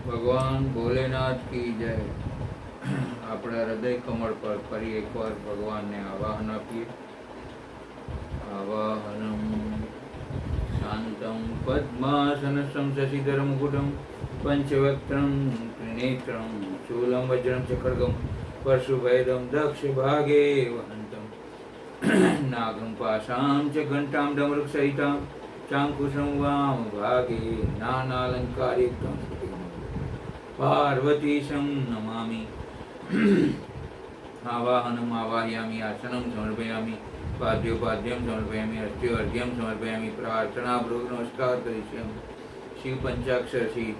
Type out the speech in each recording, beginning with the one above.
ભગવાન ભોલેનાથ કી જય. આપણા હૃદય કમળ પર ફરી એકવાર ભગવાનને આવાહન આપીએ. આવાહનમ શાંતમ પદ્માસનસં શશિધર મુકુટમ પંચવક્ત્રમ ત્રિનેત્રમ શૂલમ વજ્રમ ચ ખડ્ગમ પરશુભેદમ દક્ષ ભાગે વહંતમ નાગમ પાશામ ચ ઘંટામ ડમરુક સહિતામ ચાંકુશમ વામ ભાગે નાનાલંકારયુક્તમ પાર્વતીશં નમામિ. આવાહનમ આવાહયામિ, આસનમ સમર્પયામિ, પાદ્યોપાદ્યમ સમર્પયામિ, અસ્ત્યો અર્ઘ્યમ સમર્પયામિ. પ્રાર્થના પૂર્વક નમસ્કાર કરીશું. શિવ પંચાક્ષર શ્રી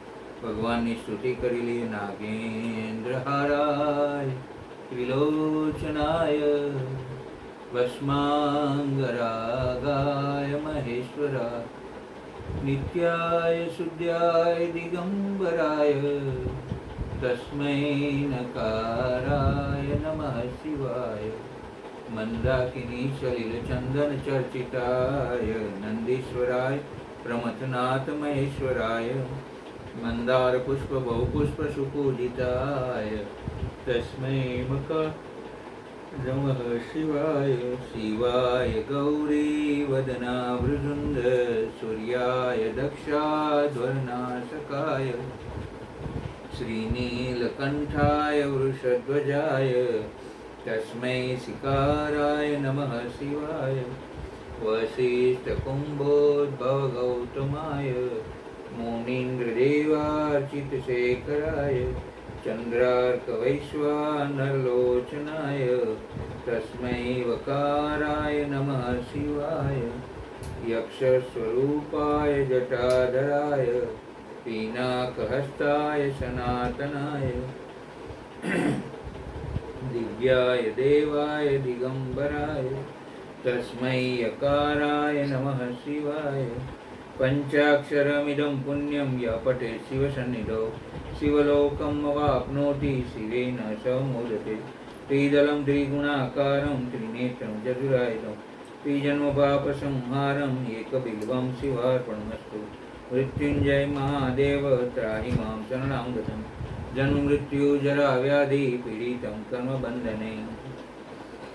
ભગવાનની સ્તુતિ કરી લઈએ. નાગેન્દ્ર હારાય ત્રિલોચનાય ભસ્માંગરાગાય મહેશ્વરાય નિત્યાય શુદ્ધાય દિગંબરાય તસ્મૈ નકારાય નમઃ શિવાય. મંદાકિની સલિલ ચંદન ચર્ચિતાય નંદીશ્વરાય પ્રમથનાથ મહેશ્વરાય મંદાર પુષ્પ બહુપુષ્પ સુપૂજિતાય તસ્મૈ મકા નમઃ શિવાય. શિવાય ગૌરી વદના વૃજુંદ સૂર્યાય દક્ષાધ્વરનાશકાય શ્રીનીલકંઠાય વૃષધ્વજાય તસ્મૈ શિકારાય નમઃ શિવાય. વસિષ્ઠકુંભોદ્ભવ ગૌતમાય મુનીન્દ્રદેવાર્ચિતશેખરાય ચંદ્રાર્કવૈશ્વાનરલોચનાય તસ્મૈ વકારાય નમઃ શિવાય. યક્ષસ્વરૂપાય જટાધરાય પિનાકહસ્તાય સનાતનાય દિવ્યાય દેવાય દિગંબરાય તસ્મૈ યકારાય નમઃ શિવાય. પંચાક્ષરમિદં પુણ્યમ ય પઠે શિવસન્નિધૌ શિવલોકમ અવાપ્નોતિ શિવેન સ મોદતે. ત્રિદલમ ત્રિગુણાકારમ ત્રિનેત્રમ ચતુરાયુધમ ત્રિજન્મ પાપ સંહારમ એકબિલ્વમ શિવાર્પણમસ્તુ. મૃત્યુંજય મહાદેવ ત્રાહિ મામ શરણાં ગતમ જન્મ મૃત્યુ જરા વ્યાધિ પીડિતમ કર્મ બંધને.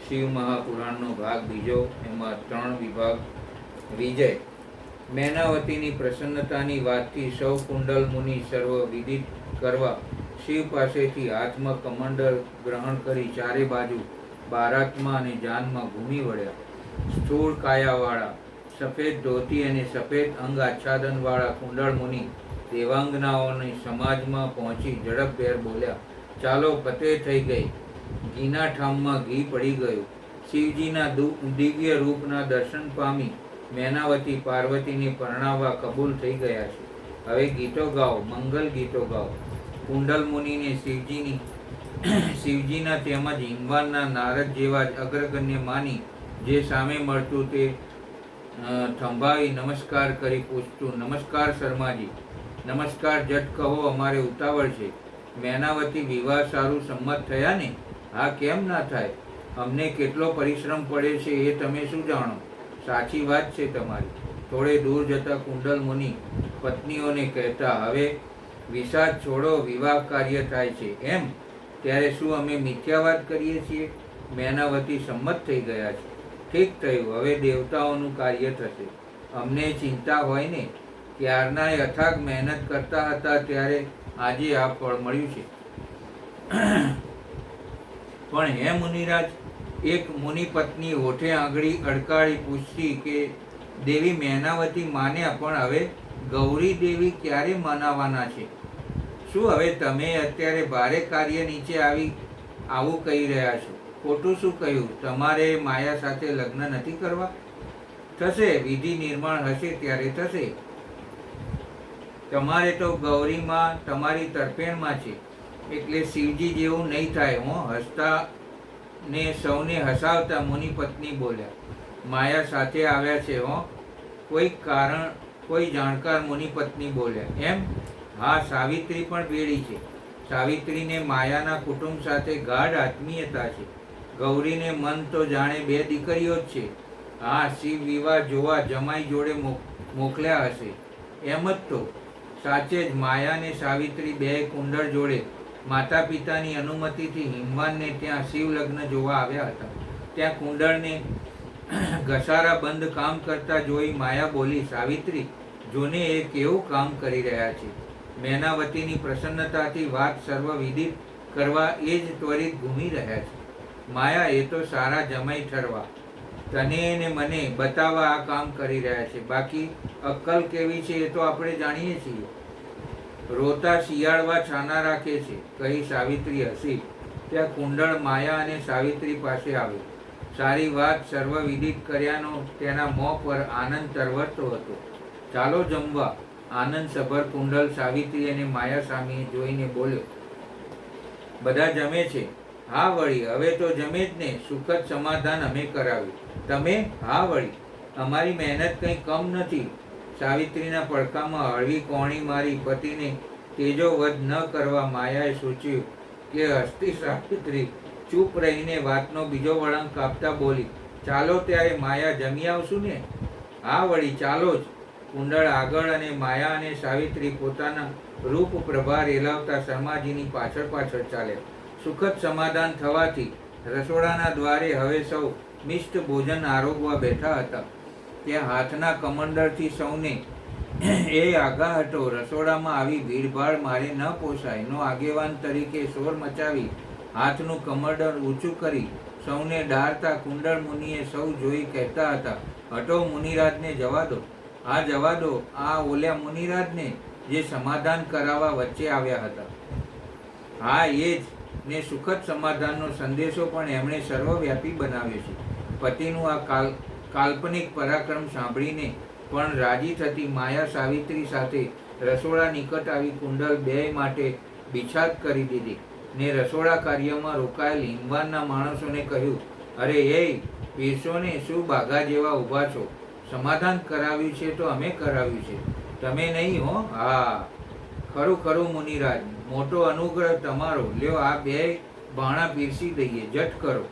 શિવ મહાપુરાણનો ભાગ બીજો, એમાં 3 વિભાગ. વિજય. મેનાવતીની પ્રસન્નતાની વાતથી સૌ કુંડલ મુનિ સર્વ વિદિત કરવા શિવ પાસેથી આત્મકમંડળ ગ્રહણ કરી ચારે બાજુ બારાતમાં અને જાનમાં ઘૂમી વળ્યા. સ્થૂળ કાયાવાળા, સફેદ ધોતી અને સફેદ અંગ આચ્છાદનવાળા કુંડળ મુનિ દેવાંગનાઓની સમાજમાં પહોંચી ઝડપભેર બોલ્યા, ચાલો પતે થઈ ગઈ. ઘીના ઠામમાં ઘી પડી ગયું. શિવજીના દિવ્ય રૂપના દર્શન પામી મેનાવતી પાર્વતીને પરણાવવા કબૂલ થઈ ગયા છે. હવે ગીતો ગાઓ, મંગલ ગીતો ગાઓ. કુંડલ મુનિને શિવજીના તેમજ હિમવાનના નારદ જેવા જ અગ્રગણ્ય માની જે સામે મળતું તે થંભાવી નમસ્કાર કરી પૂછતું, નમસ્કાર શર્માજી, નમસ્કાર, જટ કહો, અમારે ઉતાવળ છે. મેનાવતી, વિવાહ સારું સંમત થયા ને? હા, કેમ ના થાય? અમને કેટલો પરિશ્રમ પડે છે એ તમે શું જાણો? સાચી વાત છે તમારી. થોડે દૂર જતા કુંડલ મુનિ પત્નીઓને કહેતા, હવે વિષાદ છોડો, વિવાહ કાર્ય થાય છે એમ? ત્યારે શું અમે મિથ્યા વાત કરીએ છીએ? મેનાવતી સંમત થઈ ગયા છે. ઠીક થયું, હવે દેવતાઓનું કાર્ય થશે. અમને ચિંતા હોય ને? ત્યારના અથાગ મહેનત કરતા હતા ત્યારે આજે આ ફળ મળ્યું છે. પણ હે મુનિરાજ, એક મુનિ પત્ની હોઠે આંગળી અડકાળી પૂછતી કે દેવી મેનાવતી માન્યા, પણ હવે ગૌરી દેવી ક્યારે મનાવાના છે? શું હવે તમે અત્યારે ભારે કાર્ય નીચે આવું કહી રહ્યા છો? ખોટું શું કહ્યું? તમારે માયા સાથે લગ્ન નથી કરવા? થશે, વિધિ નિર્માણ હશે ત્યારે થશે. તમારે તો ગૌરીમાં તમારી તરફેણમાં છે, એટલે શિવજી જેવું નહીં થાય. હસતા ને સૌને હસાવતા મુનિ પત્ની બોલ્યા, માયા સાથે આવ્યા છે કોઈ જાણકાર મુનિ પત્ની બોલ્યા. એમ? હા, સાવિત્રી પણ ભેળી છે. સાવિત્રીને માયાના કુટુંબ સાથે ગાઢ આત્મીયતા છે. ગૌરીને મન તો જાણે 2 દીકરીઓ જ છે. હા, શિવ વિવાહ જોવા જમાઈ જોડે મોકલ્યા હશે. એમ જ તો સાચે જ માયા ને સાવિત્રી બે કુંડળ જોડે માતા પિતાની અનુમતિથી હિમવાનને ત્યાં શિવ લગ્ન જોવા આવ્યા હતા. ત્યાં કુંડળને ઘસારા બંધ કામ કરતા જોઈ માયા બોલી, સાવિત્રી, જોને એ કેવું કામ કરી રહ્યા છે. મેનાવતીની પ્રસન્નતાથી વાત સર્વ વિદિત કરવા એ જ ત્વરિત ઘૂમી રહ્યા છે. માયા, એ તો સારા જમાઈ ઠરવા, તને ને મને બતાવવા આ કામ કરી રહ્યા છે. બાકી અક્કલ કેવી છે એ તો આપણે જાણીએ છીએ. રોતા શિયાળવા છાના રાખે છે, કહી સાવિત્રી હસી. ત્યાં કુંડળ માયા અને સાવિત્રી પાસે આવ્યો. સારી વાત સર્વ વિદિત કર્યાનો તેના મોં પર આનંદ તરવરતો હતો. ચાલો જમવા. આનંદ સભર કુંડળ સાવિત્રી અને માયા સામે જોઈને બોલ્યો, બધા જમે છે? હા વળી, હવે તો જમે જ ને. સુખદ સમાધાન અમે કરાવ્યું. તમે? હા વળી, અમારી મહેનત કંઈ કમ નથી. સાવિત્રીના પડખામાં હળવી કોણી મારી પતિને તેજોવધ ન કરવા માયાએ સૂચ્યું કે હસતી સાવિત્રી ચૂપ રહીને વાતનો બીજો વળાંક કાપતા બોલી, ચાલો ત્યારે માયા, જમી આવશું ને? હા વળી, ચાલો જ. કુંડળ આગળ અને માયા અને સાવિત્રી પોતાના રૂપ પ્રભા રેલાવતા શર્માજીની પાછળ પાછળ ચાલ્યા. સુખદ સમાધાન થવાથી રસોડાના દ્વારે હવે સૌ મિષ્ટ ભોજન આરોગવા બેઠા હતા. ત્યાં હાથના કમંડળથી સૌને એ આઘા હતો, રસોડામાં આવી ભીડભાડ મારે ન પોસાય. નો આગેવાન તરીકે શોર મચાવી હાથનું કમંડળ ઊંચું કરી સૌને ડારતા કુંડળ મુનિએ સૌ જોઈ કહેતા હતા, હટો મુનિરાજને જવા દો. આ જવા દો, આ ઓલ્યા મુનિરાજને જે સમાધાન કરાવવા વચ્ચે આવ્યા હતા. હા એ જ ને. સુખદ સમાધાનનો સંદેશો પણ એમણે સર્વવ્યાપી બનાવ્યો છે. પતિનું આ કાલ્પનિક પરાક્રમ સાંભળીને પણ રાજી થતી માયા સાવિત્રી સાથે રસોડા નિકટ આવી કુંડળ બેય માટે બિછાત કરી દીધી ને રસોડા કાર્યમાં રોકાયેલ હિમવાનના માણસોને કહ્યું, અરે એ પીરસો ને, શું બાઘા જેવા ઊભા છો? સમાધાન કરાવ્યું છે તો અમે કરાવ્યું છે, તમે નહીં હો. હા ખરું ખરું મુનિરાજ, મોટો અનુગ્રહ તમારો. લ્યો, આ બે ભાણા પીરસી દઈએ, જટ કરો.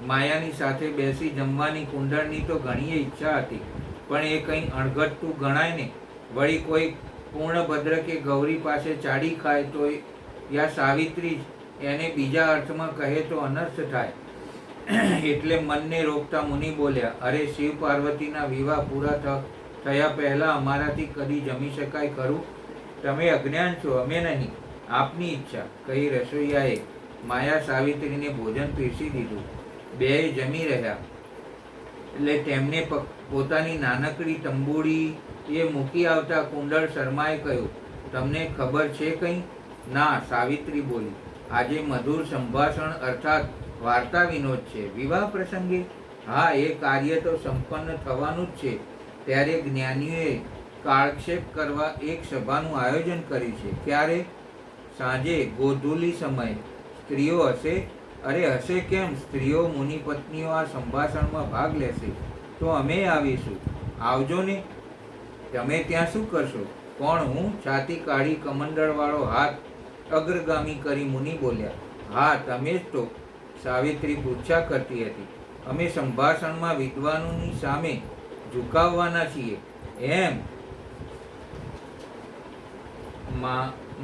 માયાની સાથે બેસી જમવાની કુંડળની તો ઘણી ઈચ્છા હતી, પણ એ કંઈ અણઘટતું ગણાય ને. વળી કોઈ પૂર્ણભદ્ર કે ગૌરી પાસે ચાડી ખાય તો યા સાવિત્રી જ એને બીજા અર્થમાં કહે તો અનર્થ થાય. એટલે મનને રોકતા મુનિ બોલ્યા, અરે શિવ પાર્વતીના વિવાહ પૂરા થયા પહેલા અમારાથી કદી જમી શકાય ખરું? તમે અજ્ઞાન છો, અમે નહીં. આપની ઈચ્છા, કહી રસોઈયાએ માયા સાવિત્રીને ભોજન પીરસી દીધું. બેય જમી રહ્યા એટલે તેમને પોતાની નાનકડી તંબુડી એ મૂકી આવતા કુંડળ શર્માએ કહ્યું, તમને ખબર છે કંઈ? ના, સાવિત્રી બોલી. આજે મધુર સંભાષણ અર્થાત વાર્તા વિનોદ છે. વિવાહ પ્રસંગે? હા, એ કાર્ય તો સંપન્ન થવાનું જ છે. ત્યારે જ્ઞાનીઓએ કાળક્ષેપ કરવા એક સભાનું આયોજન કર્યું છે. ક્યારે? સાંજે ગોધૂલી સમયે. સ્ત્રીઓ હશે? અરે હશે કેમ, સ્ત્રીઓ મુનિ પત્નીઓ આ સંભાષણમાં ભાગ લેશે તો અમે આવીશું. આવજો ને. તમે ત્યાં શું કરશો? કોણ? હું? છાતી કાઢી કમંડળવાળો હાથ અગ્રગામી કરી મુનિ બોલ્યા, હા તમે જ તો. સાવિત્રી પૂછા કરતી હતી, અમે સંભાષણમાં વિદ્વાનોની સામે ઝુકાવવાના છીએ એમ?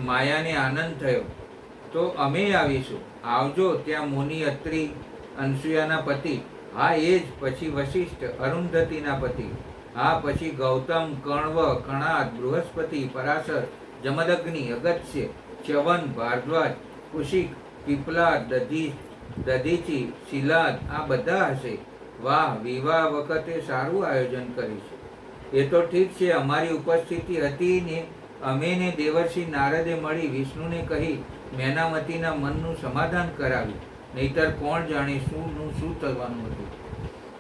માયાને આનંદ થયો, તો અમે આવીશું. આવજો. ત્યાં મુનિ અત્રિ અનસુયાના પતિ? હા એ જ. પછી વશિષ્ઠ અરુંધતીના પતિ? હા. પછી ગૌતમ, કણવ, કણાદ, બૃહસ્પતિ, પરાશર, જમદગ્નિ, અગત્ય, ચ્યવન, ભારદ્વાજ, કુશિક, પીપલાદ, દધીચી, શિલાદ, આ બધા હશે. વાહ, વિવાહ વખતે સારું આયોજન કર્યું છે. એ તો ઠીક છે, અમારી ઉપસ્થિતિ હતી ને અમે ને દેવર્ષિ નારદે મળી વિષ્ણુને કહી મેનાવતીના મનનું સમાધાન કરાવ્યું. નહીતર કોણ જાણે શું થવાનું હતું.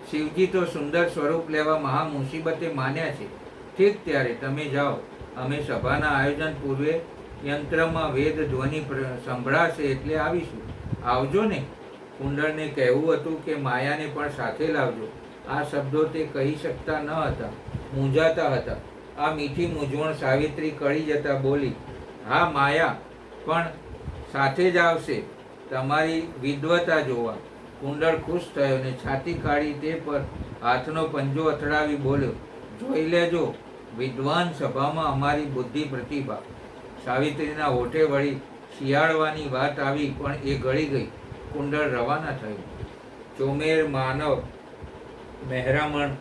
શિવજી તો સુંદર સ્વરૂપ લેવા મહા મુસીબતે માન્યા છે. ઠીક, ત્યારે તમે જાઓ. અમે સભાના આયોજન પૂર્વે યંત્રમાં વેદ ધ્વનિ સંભળાશે એટલે આવીશું. આવજો ને. કુંડળને કહેવું હતું કે માયાને પણ સાથે લાવજો. આ શબ્દો તે કહી શકતા ન હતા, મૂંઝાતા હતા. આ મીઠી મૂંઝવણ સાવિત્રી કળી જતા બોલી, હા માયા પણ સાથે જ આવશે, તમારી વિદ્વતા જોવા. કુંડળ ખુશ થયો ને છાતી કાઢી તે પર હાથનો પંજો અથડાવી બોલ્યો, જોઈ લેજો, વિદ્વાન સભામાં અમારી બુદ્ધિ પ્રતિભા. સાવિત્રીના હોઠે વળી શિયાળવાની વાત આવી, પણ એ ગળી ગઈ. કુંડળ રવાના થયું. ચોમેર માનવ મહેરામણ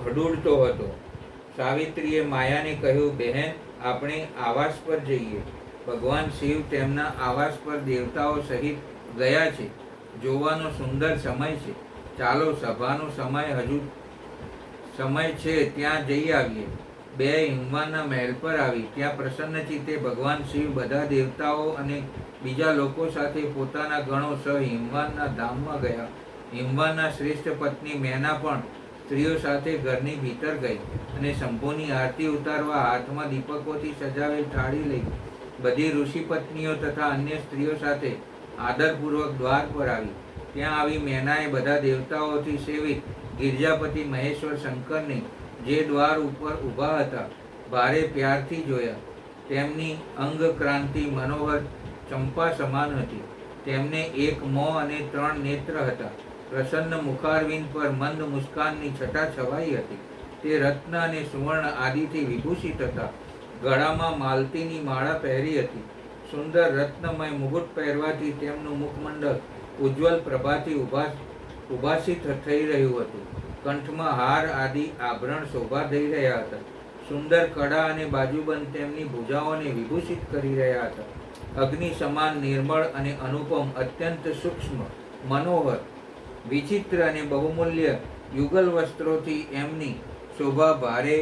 હડૂડતો હતો. સાવિત્રીએ માયાને કહ્યું, બહેન, આપણે આવાસ પર જઈએ. ભગવાન શિવ તેમના આવાસ પર દેવતાઓ સહિત ગયા છે. જોવાનો સુંદર સમય છે. ચાલો, સભાનો સમય છે, ત્યાં જઈ આવીએ. બે હિમવાનના મહેલ પર આવી. ત્યાં પ્રસન્ન ચિત્તે ભગવાન શિવ બધા દેવતાઓ અને બીજા લોકો સાથે પોતાના ગણો સહ હિમવાનના ધામમાં ગયા. હિમવાનના શ્રેષ્ઠ પત્ની મેના પણ સ્ત્રીઓ સાથે ઘરની ભીતર ગઈ અને શંભુની આરતી ઉતારવા હાથમાં દીપકોથી સજાવેલ થાળી લઈ બધી ઋષિ પત્નીઓ તથા અન્ય સ્ત્રીઓ સાથે આદરપૂર્વક દ્વાર પર આવી. ત્યાં આવી મેનાએ બધા દેવતાઓથી સેવિત ગિરજાપતિ મહેશ્વર શંકરને જે દ્વાર ઉપર ઊભા હતા ભારે પ્યારથી જોયા. તેમની અંગક્રાંતિ મનોહર ચંપા સમાન હતી. તેમને એક મોં અને 3 નેત્ર હતા. પ્રસન્ન મુખારવિંદ પર મંદ મુસ્કાનની છટા છવાઈ હતી. તે રત્ન અને સુવર્ણ આદિથી વિભૂષિત હતા. ગળામાં માલતીની માળા પહેરી હતી. સુંદર રત્નમય મુગુટ પહેરવાથી તેમનું મુખમંડળ ઉજ્જવલ પ્રભાથી ઉભાસિત થઈ રહ્યું હતું. કંઠમાં હાર આદિ આભરણ શોભા દઈ રહ્યા હતા. સુંદર કડા અને બાજુબંધ તેમની ભુજાઓને વિભૂષિત કરી રહ્યા હતા. અગ્નિ સમાન નિર્મળ અને અનુપમ, અત્યંત સૂક્ષ્મ, મનોહર, વિચિત્ર અને બહુમૂલ્ય યુગલ વસ્ત્રોથી એમની શોભા ભારે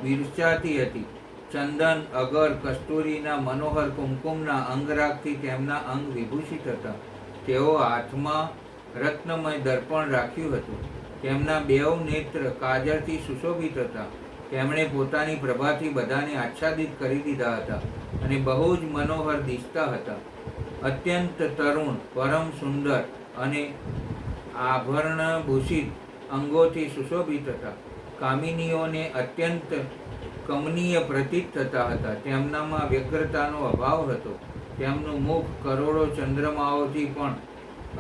વિરચાતી હતી. ચંદન, અગર, કસ્તુરીના મનોહર કુમકુમના અંગરાગથી તેમના અંગ વિભૂષિત હતા. તેઓ હાથમાં રત્નમય દર્પણ રાખ્યું હતું. તેમના 2 નેત્ર કાજળથી સુશોભિત હતા. તેમણે પોતાની પ્રભાથી બધાને આચ્છાદિત કરી દીધા હતા અને બહુ જ મનોહર દિસતા હતા. અત્યંત તરુણ, પરમ સુંદર અને આભરણભૂષિત અંગોથી સુશોભિત હતા. કામિનીઓને અત્યંત કમનીય પ્રતીત થતા હતા. તેમનામાં વ્યગ્રતાનો અભાવ હતો. તેમનું મુખ કરોડો ચંદ્રમાઓથી પણ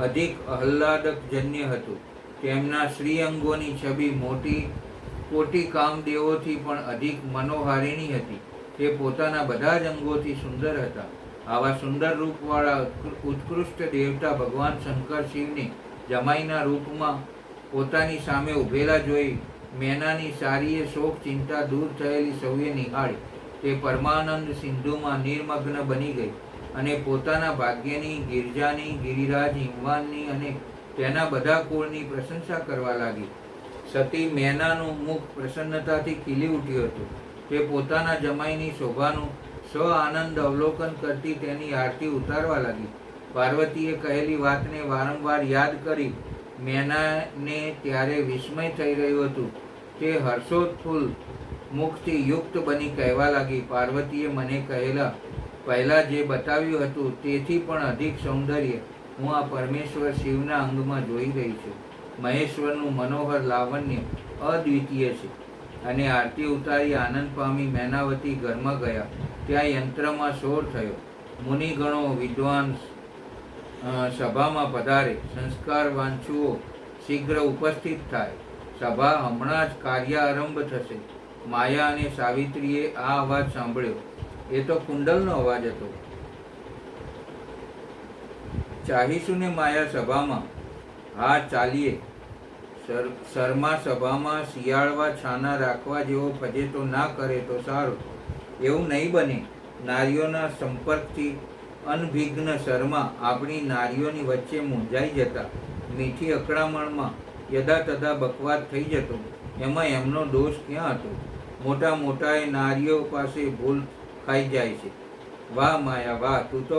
અધિક આહ્લાદકજન્ય હતું. તેમના શ્રીઅંગોની છબી કોટી કામદેવોથી પણ અધિક મનોહારિણી હતી. તે પોતાના બધા જ અંગોથી સુંદર હતા. આવા સુંદર રૂપવાળા ઉત્કૃષ્ટ દેવતા ભગવાન શંકર શિવને જમાઈના રૂપમાં પોતાની સામે ઉભેલા જોઈ મેનાની સારીએ શોક ચિંતા દૂર થયેલી સૌએ નિહાળી. તે પરમાનંદ સિંધુમાં નિર્મગ્ન બની ગઈ અને પોતાના ભાગ્યની, ગિરજાની, ગિરિરાજ હિમવાનની અને તેના બધા કુળની પ્રશંસા કરવા લાગી. સતી મેનાનું મુખ પ્રસન્નતાથી ખીલી ઉઠ્યું હતું. તે પોતાના જમાઈની શોભાનું આનંદ અવલોકન કરતી તેની આરતી ઉતારવા લાગી. પાર્વતીએ કહેલી વાતને વારંવાર યાદ કરી મેનાને ત્યારે વિસ્મય થઈ રહ્યું હતું. તે હર્ષોત્ફુલ્લ મુખથી યુક્ત બની કહેવા લાગી, પાર્વતીએ મને પહેલા જે બતાવ્યું હતું તેથી પણ અધિક સૌંદર્ય હું આ પરમેશ્વર શિવના અંગમાં જોઈ રહી છું. મહેશ્વરનું મનોહર લાવણ્ય અદ્વિતીય છે. અને આરતી ઉતારી આનંદ પામી મેનાવતી ઘરમાં ગયા. ત્યાં યંત્રમાં શોર થયો. મુનિગણો વિદ્વાન સભામાં પધારે. સંસ્કાર વાંચુઓ શીઘ્ર ઉપસ્થિત થાય. સભા હમણાં જ કાર્ય આરંભ થશે. માયા અને સાવિત્રીએ આ અવાજ સાંભળ્યો. એ તો કુંડલનો અવાજ હતો. ચાહીશું ને માયા સભામાં? હા, ચાલીએ. શર્મા સભામાં શિયાળવા છાના રાખવા જેવો ફજેતો ના કરે તો સારું. એવું નહીં બને. નારીઓના સંપર્કથી અનભિજ્ઞ શર્મા આપણી નારીઓની વચ્ચે મૂંઝાઈ જતા. મીઠી અકળામણમાં યદા તદા બકવાદ થઈ જતો. એમાં એમનો દોષ ક્યાં હતો? મોટાએ નારીઓ પાસે ભૂલ ખાઈ જાય છે. વાહ માયા વાહ, તું તો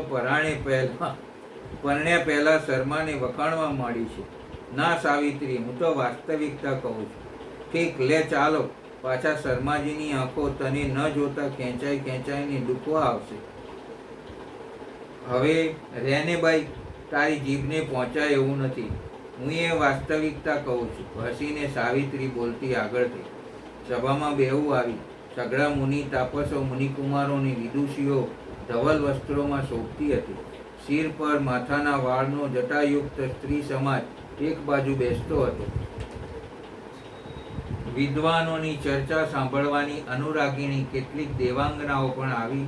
પરણ્યા પહેલા શર્માને વખાણવા માંડી છે. ના સાવિત્રી, હું તો વાસ્તવિકતા કહું છું. ઠીક, લે ચાલો. પાછા શર્માજીની આંખો તને ન જોતા ખેંચાઈને દુખવા આવશે. હવે રેને બાઈ, તારી જીભને પહોંચાય એવું નથી. હું એ વાસ્તવિકતા કહું છું. હસીને સાવિત્રી બોલતી આગળ થઈ. સભામાં બેહુ આવી. સઘળા મુનિ તાપસો, મુનિકુમારોની વિદુષીઓ ધવલ વસ્ત્રોમાં શોભતી હતી. શિર પર માથાના વાળનો જટાયુક્ત સ્ત્રી સમાજ એક બાજુ બેસતો હતો. વિદ્વાનોની ચર્ચા સાંભળવાની અનુરાગીણી કેટલીક દેવાંગનાઓ પણ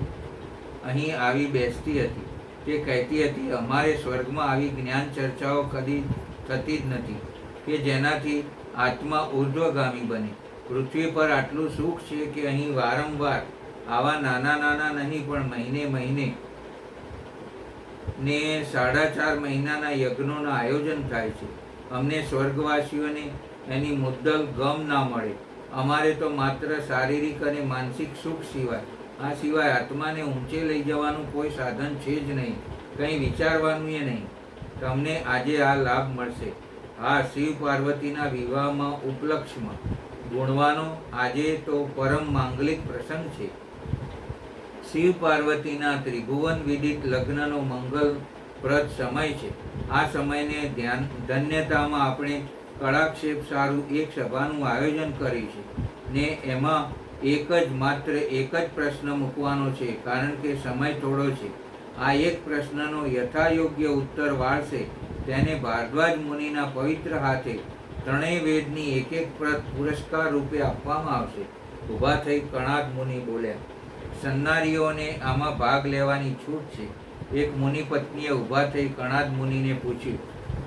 અહીં આવી બેસતી હતી. તે કહેતી હતી, અમારે સ્વર્ગમાં આવી જ્ઞાન ચર્ચાઓ કદી થતી જ નથી કે જેનાથી આત્મા ઉર્ધ્વગામી બને. પૃથ્વી પર આટલું સુખ છે કે અહીં વારંવાર આવા નાના નહીં પણ મહિને ને 4.5 મહિનાના યજ્ઞોના આયોજન થાય છે. અમને સ્વર્ગવાસીઓને એની મુદ્દલ ગમ ના મળે. અમારે તો માત્ર શારીરિક અને માનસિક સુખ સિવાય આત્માને ઊંચે લઈ જવાનું કોઈ સાધન છે જ નહીં. કંઈ વિચારવાનું એ નહીં. તમને આજે આ લાભ મળશે. આ શિવ પાર્વતીના વિવાહમાં ઉપલક્ષમાં ગુણવાનો આજે તો પરમ માંગલિક પ્રસંગ છે. શિવ પાર્વતીના ત્રિભુવન વિદિત લગ્નનો મંગલપ્રદ સમય છે. આ સમયને ધન્યતામાં આપણે કળાક્ષેપ સારું એક સભાનું આયોજન કરી છે ને એમાં માત્ર એક જ પ્રશ્ન મૂકવાનો છે, કારણ કે સમય થોડો છે. આ એક પ્રશ્નનો યથાયોગ્ય ઉત્તર વાળશે તેને ભારદ્વાજ મુનિના પવિત્ર હાથે 3 વેદની એક પ્રત પુરસ્કાર રૂપે આપવામાં આવશે. ઊભા થઈ કણાદ મુનિ બોલ્યા, સન્નારીઓને આમાં ભાગ લેવાની છૂટ છે. એક મુનિ પત્નીએ ઊભા થઈ કણાદ મુનિને પૂછ્યું,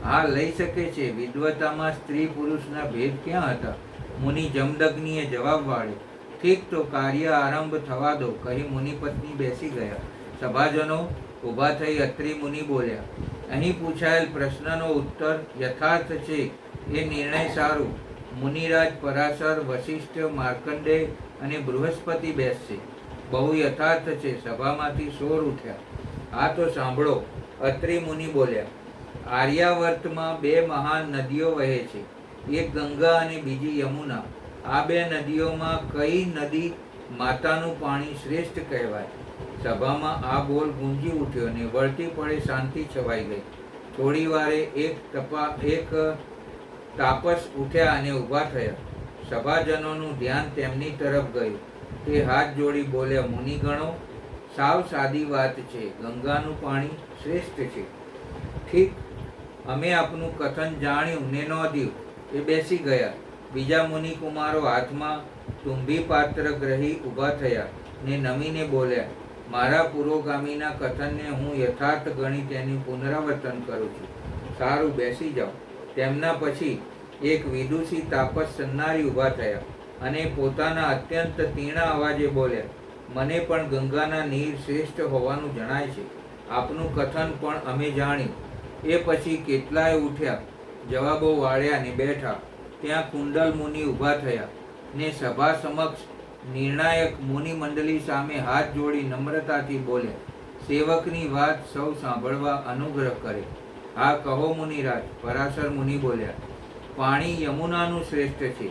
હા લઈ શકે છે. વિદ્વતામાં સ્ત્રી પુરુષના ભેદ ક્યાં હતા? મુનિ જમદગ્નિએ જવાબ વાળ્યો, ઠીક તો કાર્ય આરંભ થવા દો, કહી મુનિ પત્ની બેસી ગયા. સભાજનો ઊભા થઈ અત્રિ મુનિ બોલ્યા, અહીં પૂછાયેલ પ્રશ્નનો ઉત્તર યથાર્થ છે એ નિર્ણય સારું. મુનિરાજ પરાશર, વશિષ્ઠ, માર્કંડેય અને બૃહસ્પતિ બેસશે. બહુ યથાર્થ છે. સભામાંથી શોર ઉઠ્યા. આ તો સાંભળો. અત્રિ મુનિ બોલ્યા, આર્યાવર્તમાં 2 મહાન નદીઓ વહે છે, એક ગંગા અને બીજી યમુના. આ 2 નદીઓમાં કઈ નદી માતાનું પાણી શ્રેષ્ઠ કહેવાય? સભામાં આ બોલ ગુંજી ઉઠ્યો અને વળતી પડે શાંતિ છવાઈ ગઈ. થોડી વારે એક તાપસ ઉઠ્યા અને ઊભા થયા. સભાજનોનું ધ્યાન તેમની તરફ ગયું. તે હાથ જોડી બોલ્યા, મુનિગણો, સાવ સાદી વાત છે. ગંગાનું પાણી શ્રેષ્ઠ છે. ઠીક, અમે આપનું કથન જાણ્યું ને નોંધ્યું. એ બેસી ગયા. બીજા મુનિકુમારો હાથમાં તુંભી પાત્ર ગ્રહી ઊભા થયા ને નમીને બોલ્યા, મારા પુરોગામીના કથનને હું યથાર્થ ગણી તેનું પુનરાવર્તન કરું છું. સારું, બેસી જાઓ. તેમના પછી એક વિદુષી તાપસ સન્નારી ઊભા થયા અને પોતાના અત્યંત તીણા અવાજે બોલ્યા, મને પણ ગંગાના નીર શ્રેષ્ઠ હોવાનું જણાય છે. આપનું કથન પણ અમે જાણ્યું. એ પછી કેટલાય ઉઠ્યા, જવાબો વાળ્યા ને બેઠા. ત્યાં કુંડલ મુનિ ઊભા થયા ને સભા સમક્ષ નિર્ણાયક મુનિ મંડળી સામે હાથ જોડી નમ્રતાથી બોલ્યા, સેવકની વાત સૌ સાંભળવા અનુગ્રહ કરે. હા કહો મુનિરાજ. પરાશર મુનિ બોલ્યા, પાણી યમુનાનું શ્રેષ્ઠ છે.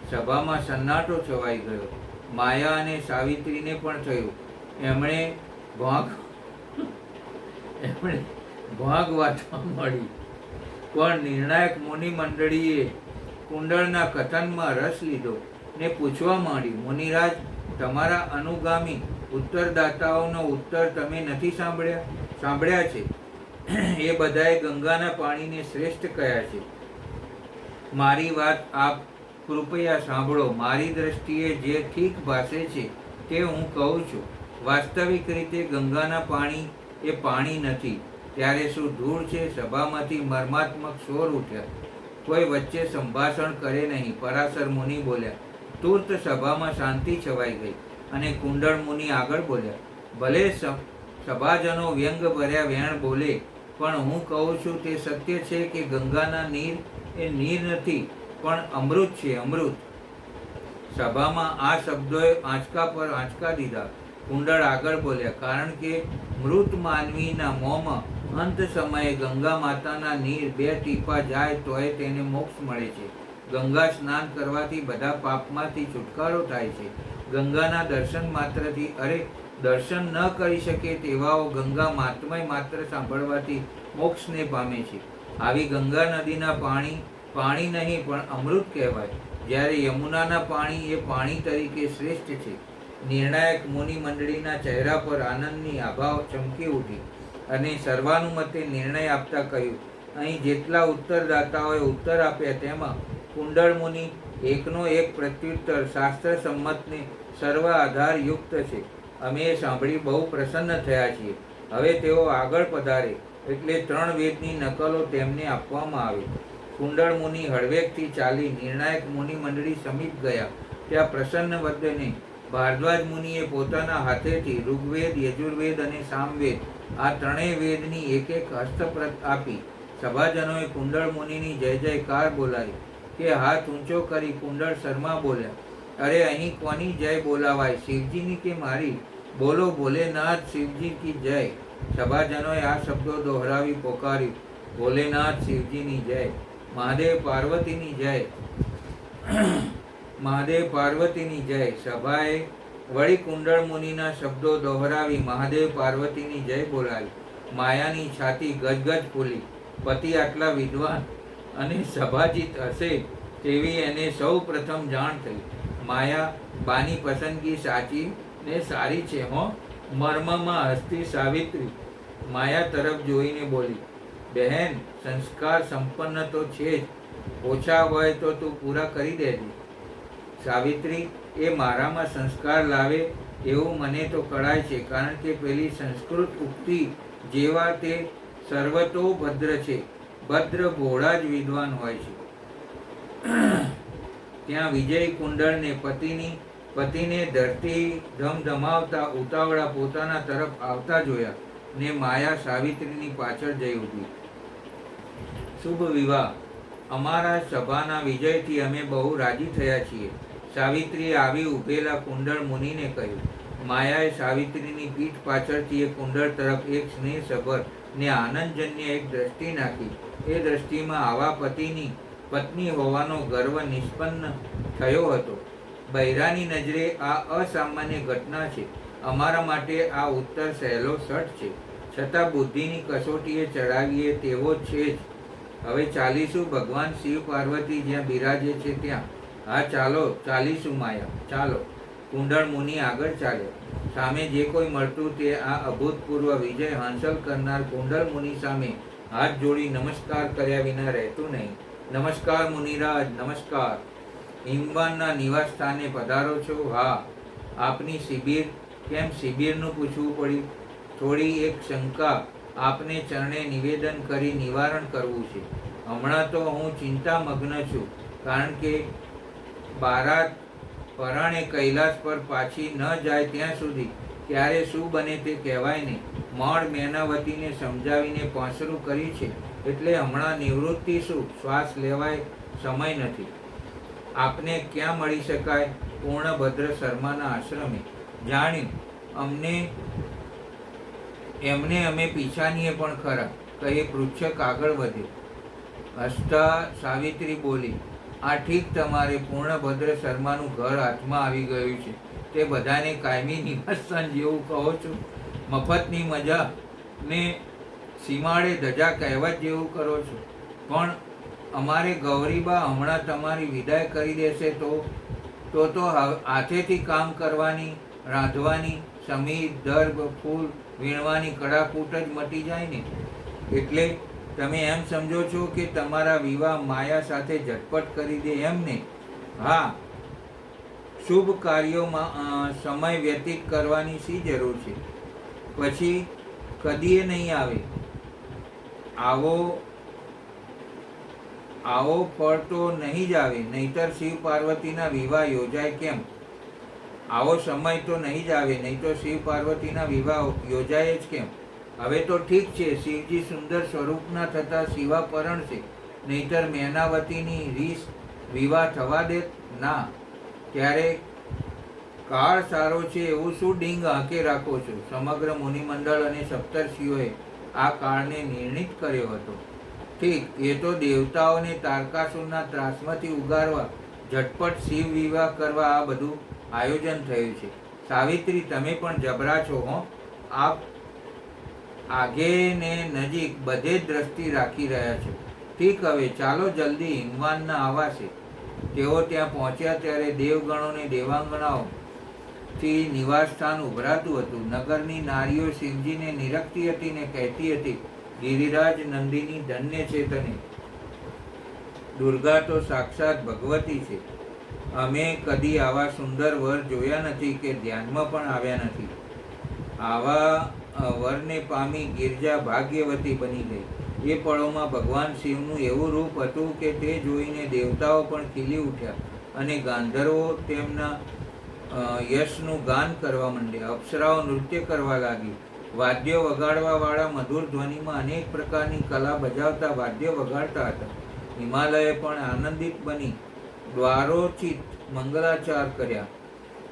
સભામાં સન્નાટો છવાઈ ગયો. માયા અને સાવિત્રીને પણ થયું. એમણે ભાગ વાંચવા મળી. પણ નિર્ણાયક મુનિ મંડળીએ કુંડળના કથનમાં રસ લીધો ને પૂછવા માંડ્યું, મુનિરાજ, તમારા અનુગામી ઉત્તરદાતાઓનો ઉત્તર તમે નથી સાંભળ્યા છે. એ બધાએ ગંગાના પાણીને શ્રેષ્ઠ કહ્યા છે. મારી વાત આપ કૃપયા સાંભળો. મારી દ્રષ્ટિએ જે ઠીક ભાષે છે તે હું કહું છું. વાસ્તવિક રીતે ગંગાના પાણી એ પાણી નથી. ત્યારે શું ધૂળ છે? સભામાંથી મર્માત્મક શોર ઉઠ્યા. કોઈ વચ્ચે સંભાષણ કરે નહીં. પરાશર મુનિ બોલ્યા. તુર્ત સભામાં શાંતિ છવાઈ ગઈ અને કુંડળ મુનિ આગળ બોલ્યા, ભલે સભાજનો વ્યંગ ભર્યા વેણ બોલે, પણ હું કહું છું તે સત્ય છે કે ગંગાના નીર એ નીર નથી પણ અમૃત છે, અમૃત. સભામાં આ શબ્દોએ આંચકા પર આંચકા દીધા. કુંડળ આગળ બોલ્યા, કારણ કે મૃત માનવીના મોંમાં અંત સમયે ગંગા માતાના નીર 2 ટીપા જાય તોય તેને મોક્ષ મળે છે. ગંગા સ્નાન કરવાથી બધા પાપમાંથી છુટકારો થાય છે. ગંગાના દર્શન માત્રથી, દર્શન ન કરી શકે તેવાઓ ગંગા માત્મય માત્ર સાંભળવાથી મોક્ષને પામે છે. આવી ગંગા નદીના પાણી નહીં પણ અમૃત કહેવાય. જ્યારે યમુનાના પાણી એ પાણી તરીકે શ્રેષ્ઠ છે. નિર્ણાયક મુનિ મંડળીના ચહેરા પર આનંદની આભા ચમકી ઉઠી અને સર્વાનુમતે નિર્ણય આપતા કહ્યું, અહીં જેટલા ઉત્તરદાતાઓએ ઉત્તર આપ્યા તેમાં કુંડળ મુનિ એકનો એક પ્રત્યુત્તર શાસ્ત્ર સંમતને સર્વ આધાર યુક્ત છે. અમે એ સાંભળી બહુ પ્રસન્ન થયા છીએ. હવે તેઓ આગળ પધારે એટલે 3 વેદની નકલો તેમને આપવામાં આવે. કુંડળ મુનિ હળવેકથી ચાલી નિર્ણાયક મુનિ મંડળી સમીપ ગયા. ત્યાં પ્રસન્ન વદને ભારદ્વાજ મુનિએ પોતાના હાથેથી ઋગ્વેદ, યજુર્વેદ અને સામવેદ આ 3 વેદની એક એક હસ્તપ્રત આપી સભાજનોએ કુંડળ મુનિની જય જયકાર બોલાવી કે હાથ ઊંચો કરી કુંડળ શર્મા બોલ્યા, અરે અહીં કોની જય બોલાવાય, શિવજીની કે મારી? બોલો ભોલેનાથ શિવજી કી જય. સભાજનોએ આ શબ્દો દોહરાવી પોકાર્યું, ભોલેનાથ શિવજીની જય, મહાદેવ પાર્વતીની જય, મહાદેવ પાર્વતીની જય. સભાએ વળી કુંડળ મુનિના શબ્દો દોહરાવી મહાદેવ પાર્વતીની જય બોલાવી. માયાની છાતી ગજગજ ફૂલી. પતિ આટલા વિદ્વાન અને સભાજિત હશે તેવી એને સૌ પ્રથમ જાણ થઈ. માયા બાની પસંદગી સાચી ને સારી છે હો. મર્મમાં હસતી સાવિત્રી માયા તરફ જોઈને બોલી, બહેન સંસ્કાર સંપન્ન તો છે જ, ઓછા હોય તો તું પૂરા કરી દેજે. સાવિત્રી એ મારામાં સંસ્કાર લાવે એવું મને તો કળાય છે, કારણ કે પેલી સંસ્કૃત ઉક્તિ જેવા તે સર્વતો ભદ્ર છે. ભદ્ર ભોળા જ વિદ્વાન હોય છે. ત્યાં વિજય કુંડળને પતિને ધરતી ધમધમાવતા ઉતાવળા પોતાના તરફ આવતા જોયા ને માયા સાવિત્રીની પાછળ જઈ ઊભી. શુભ વિવાહ. અમારા સભાના વિજયથી અમે બહુ રાજી થયા છીએ. સાવિત્રીએ આવી ઊભેલા કુંડળ મુનિને કહ્યું. માયાએ સાવિત્રીની પીઠ પાછળથી એ કુંડળ તરફ એક સ્નેહસભર ને આનંદજન્ય એક દ્રષ્ટિ નાખી. એ દ્રષ્ટિમાં આવા પતિની પત્ની હોવાનો ગર્વ નિષ્પન્ન થયો હતો. બૈરાની નજરે આ અસામાન્ય ઘટના છે. અમારા માટે આ ઉત્તર સહેલો સઠ છે, છતાં બુદ્ધિની કસોટીએ ચડાવીએ તેવો છે જ. હવે ચાલીશું ભગવાન શિવ પાર્વતી જ્યાં બિરાજે છે ત્યાં. હા ચાલો, ચાલીશું માયા, ચાલો. કુંડળ મુનિ આગળ ચાલ્યા. સામે જે કોઈ મળતું તે આ અભૂતપૂર્વ વિજય હાંસલ કરનાર કુંડળ મુનિ સામે હાથ જોડી નમસ્કાર કર્યા વિના રહેતું નહીં. નમસ્કાર મુનિરાજ, નમસ્કાર. હિમવાનના નિવાસ સ્થાને પધારો છો? હા. આપની શિબિર? કેમ શિબિરનું પૂછવું પડ્યું? થોડી એક શંકા આપને ચરણે નિવેદન કરી નિવારણ કરવું છે. હમણાં તો હું ચિંતામગ્ન છું, કારણ કે બારાત પરાણે કૈલાસ પર પાછી ન જાય ત્યાં સુધી ક્યારે શું બને તે કહેવાય નહીં. મળ મેનાવતીને સમજાવીને પાંસરું કર્યું છે, એટલે હમણાં નિવૃત્તિ શું, શ્વાસ લેવાય સમય નથી. આપને ક્યાં મળી શકાય? પૂર્ણભદ્ર શર્માના આશ્રમે. જાણ્યું. એમને અમે પીછાનીએ પણ ખરા, કહી પૃચ્છક આગળ વધે. હસતા સાવિત્રી બોલી, આ ઠીક, તમારે પૂર્ણભદ્ર શર્માનું ઘર હાથમાં આવી ગયું છે તે બધાને કાયમી નિવાસસ્થાન જેવું કહો છો. મફતની મજા ને સીમાડે ધજા કહેવત જેવું કરો છો. પણ અમારે ગૌરીબા હમણાં તમારી વિદાય કરી દેશે તો હાથેથી કામ કરવાની, રાંધવાની, સમીર, દર્ભ, ફૂલ વીણવાની કડાકૂટ જ મટી જાય ને. એટલે તમે એમ સમજો છો કે તમારા વિવાહ માયા સાથે ઝટપટ કરી દે એમ ને? હા. શુભ કાર્યોમાં સમય વ્યતીત કરવાની શી જરૂર છે? પછી કદીએ નહીં આવે. આવો ફળ તો નહીં જ આવે, નહીતર શિવ પાર્વતીના વિવાહ યોજાય કેમ? આવો સમય તો નહીં જ આવે, નહીં તો શિવ પાર્વતીના વિવાહ યોજાય જ કેમ? હવે તો ઠીક છે, શિવજી સુંદર સ્વરૂપના થતા શિવાપરણ છે, નહીતર મેનાવતીની રીસ વિવાહ થવા દે ના. ત્યારે કાળ સારો છે એવું શું ડીંગ આંકે રાખો છો? સમગ્ર મુનિમંડળ અને સપ્તર્ષિઓએ આ કાળને નિર્ણિત કર્યો હતો. ઠીક, એ તો દેવતાઓને તારકાસુરના ત્રાસમાંથી ઉગારવા ઝટપટ શિવ વિવાહ કરવા આ બધું આયોજન થયું છે. સાવિત્રી, તમે પણ જબરા છો હો. આપ આગે ને નજીક બધે જ દ્રષ્ટિ રાખી રહ્યા છો. ઠીક, હવે ચાલો જલ્દી હિમવાનના આવાસે. તેઓ ત્યાં પહોંચ્યા ત્યારે દેવગણોને દેવાંગનાઓથી નિવાસ સ્થાન ઉભરાતું હતું. નગરની નારીઓ શિવજીને નિરખતી હતી ને કહેતી હતી, ગિરિરાજ નંદિની ધન્ય છે તને. દુર્ગા તો સાક્ષાત ભગવતી છે. અમે કદી આવા સુંદર વર જોયા નથી કે ધ્યાનમાં પણ આવ્યા નથી. આવા વરને પામી ગિરજા ભાગ્યવતી બની ગઈ. એ પળોમાં ભગવાન શિવનું એવું રૂપ હતું કે તે જોઈને દેવતાઓ પણ ખીલી ઉઠ્યા અને ગાંધર્વો તેમના યશનું ગાન કરવા માંડ્યા. અપ્સરાઓ નૃત્ય કરવા લાગી. વાદ્યો વગાડવા વાળા મધુર ધ્વનિમાં અનેક પ્રકારની કલા બજાવતા વાદ્યો વગાડતા હતા. હિમાલયે પણ આનંદિત બની દ્વારોચિત મંગલાચાર કર્યા.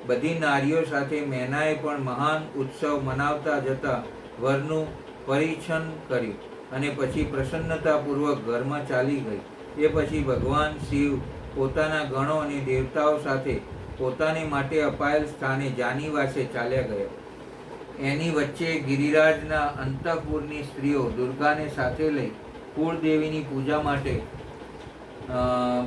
બધી નારીઓ સાથે મેનાએ પણ મહાન ઉત્સવ મનાવતા જતા વરનું પરિછન કર્યું અને પછી પ્રસન્નતાપૂર્વક ઘરમાં ચાલી ગઈ. એ પછી ભગવાન શિવ પોતાના ગણો અને દેવતાઓ સાથે પોતાને માટે અપાયેલ સ્થાને જાનીવાસે ચાલ્યા ગયા. એની વચ્ચે ગિરિરાજના અંતઃપુરની સ્ત્રીઓ દુર્ગાને સાથે લઈ કુળદેવીની પૂજા માટે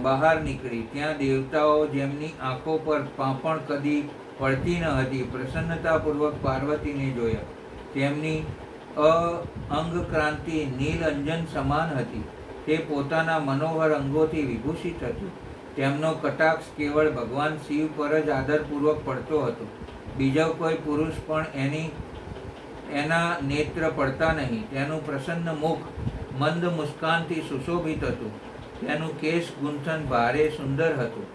બહાર નીકળી. ત્યાં દેવતાઓ જેમની આંખો પર પાંપણ કદી પડતી ન હતી પ્રસન્નતાપૂર્વક પાર્વતીને જોયા. તેમની અંગક્રાંતિ નીલ અંજન સમાન હતી. તે પોતાના મનોહર અંગોથી વિભૂષિત હતી. તેમનો કટાક્ષ કેવળ ભગવાન શિવ પર જ આદરપૂર્વક પડતો હતો. બીજો કોઈ પુરુષ પણ એના નેત્ર પડતા નહીં. તેનું પ્રસન્ન મુખ મંદ મુસ્કાનથી સુશોભિત હતું. તેનું કેશ ગુંથન ભારે સુંદર હતું.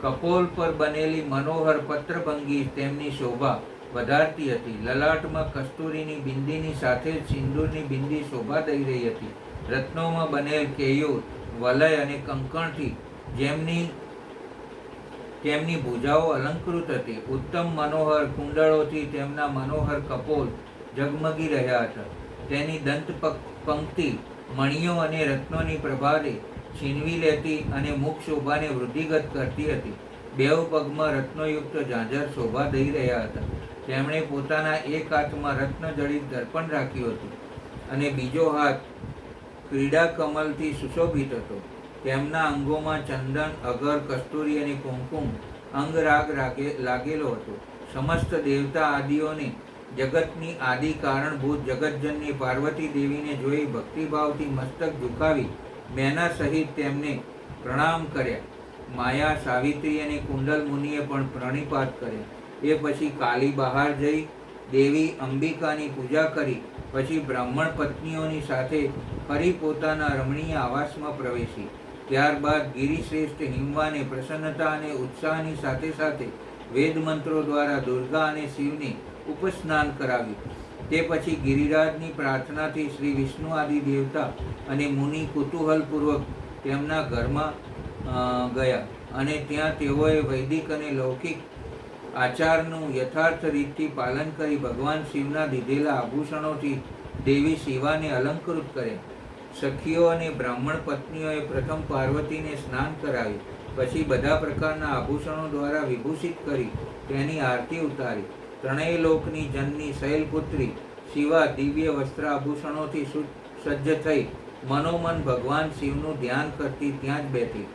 કપોલ પર બનેલી મનોહર પત્રભંગી તેમની શોભા વધારતી હતી. લલાટમાં કસ્તુરીની બિંદીની સાથે જ સિંદૂરની બિંદી શોભા દઈ રહી હતી. રત્નોમાં બનેલ કેયુર, વલય અને કંકણથી તેમની ભુજાઓ અલંકૃત હતી. ઉત્તમ મનોહર કુંડળોથી તેમના મનોહર કપોલ ઝગમગી રહ્યા હતા. તેની દંત પંક્તિ મણિઓ અને રત્નોની પ્રભાતે છીનવી લેતી અને મુખ શોભાને વૃદ્ધિગત કરતી હતી. બેઉ પગમાં રત્નોયુક્ત ઝાંઝર શોભા દઈ રહ્યા હતા. તેમણે પોતાના એક હાથમાં રત્નજડિત દર્પણ રાખ્યું હતું અને બીજો હાથ ક્રીડા કમલથી સુશોભિત હતો. તેમના અંગોમાં ચંદન, અગર, કસ્તુરી અને કુમકુમ અંગરાગ લાગેલો હતો. સમસ્ત દેવતા આદિઓને જગતની આદિ કારણભૂત જગતજનની પાર્વતી દેવીને જોઈ ભક્તિભાવથી મસ્તક ઝુકાવી મેના સહિત તેમને પ્રણામ કર્યા. માયા, સાવિત્રી અને કુંડલ મુનિએ પણ પ્રણિપાત કર્યા. એ પછી કાલી બહાર જઈ દેવી અંબિકાની પૂજા કરી પછી બ્રાહ્મણ પત્નીઓની સાથે ફરી પોતાના રમણીય આવાસમાં પ્રવેશી. ત્યારબાદ ગિરિશ્રેષ્ઠ હિમવાને પ્રસન્નતા અને ઉત્સાહની સાથે સાથે વેદ મંત્રો દ્વારા દુર્ગા અને શિવને ઉપસ્નાન કરાવ્યું. તે પછી ગિરિરાજની પ્રાર્થનાથી શ્રી વિષ્ણુ આદિ દેવતા અને મુનિ કુતૂહલપૂર્વક તેમના ઘરમાં ગયા અને ત્યાં તેઓએ વૈદિક અને લૌકિક આચારનું યથાર્થ રીતથી પાલન કરી ભગવાન શિવના દીધેલા આભૂષણોથી દેવી શિવાને અલંકૃત કર્યા. સખીઓ અને બ્રાહ્મણ પત્નીઓએ પ્રથમ પાર્વતીને સ્નાન કરાવી. પછી બધા પ્રકારના આભૂષણો દ્વારા વિભૂષિત કરી તેની આરતી ઉતારી. ત્રણેય લોકની જનની શૈલપુત્રી શિવા દિવ્ય વસ્ત્ર આભૂષણોથી સજ્જ થઈ મનોમન ભગવાન શિવનું ધ્યાન કરતી ત્યાં જ બેઠી.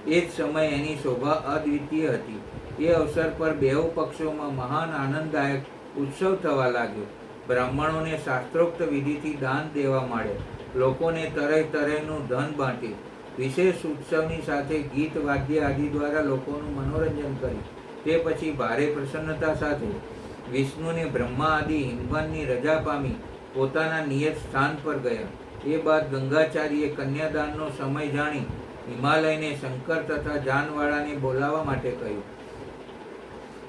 એ જ સમયે એની શોભા અદ્વિતીય હતી. એ અવસર પર બેઉ પક્ષોમાં મહાન આનંદદાયક ઉત્સવ થવા લાગ્યો. બ્રાહ્મણોને શાસ્ત્રોક્ત વિધિથી દાન દેવા માંડ્યા. લોકોને તરહ તરહનું ધન બાંટ્યું. વિશેષ ઉત્સવની સાથે ગીત વાદ્ય આદિ દ્વારા લોકોનું મનોરંજન કર્યું. તે પછી ભારે પ્રસન્નતા સાથે વિષ્ણુને બ્રહ્મા આદિ હિમવાનની રજા પામી પોતાના નિયત સ્થાન પર ગયા. એ બાદ ગંગાચાર્યે કન્યાદાનનો સમય જાણી હિમાલયને શંકર તથા જાનવાળાને બોલાવવા માટે કહ્યું.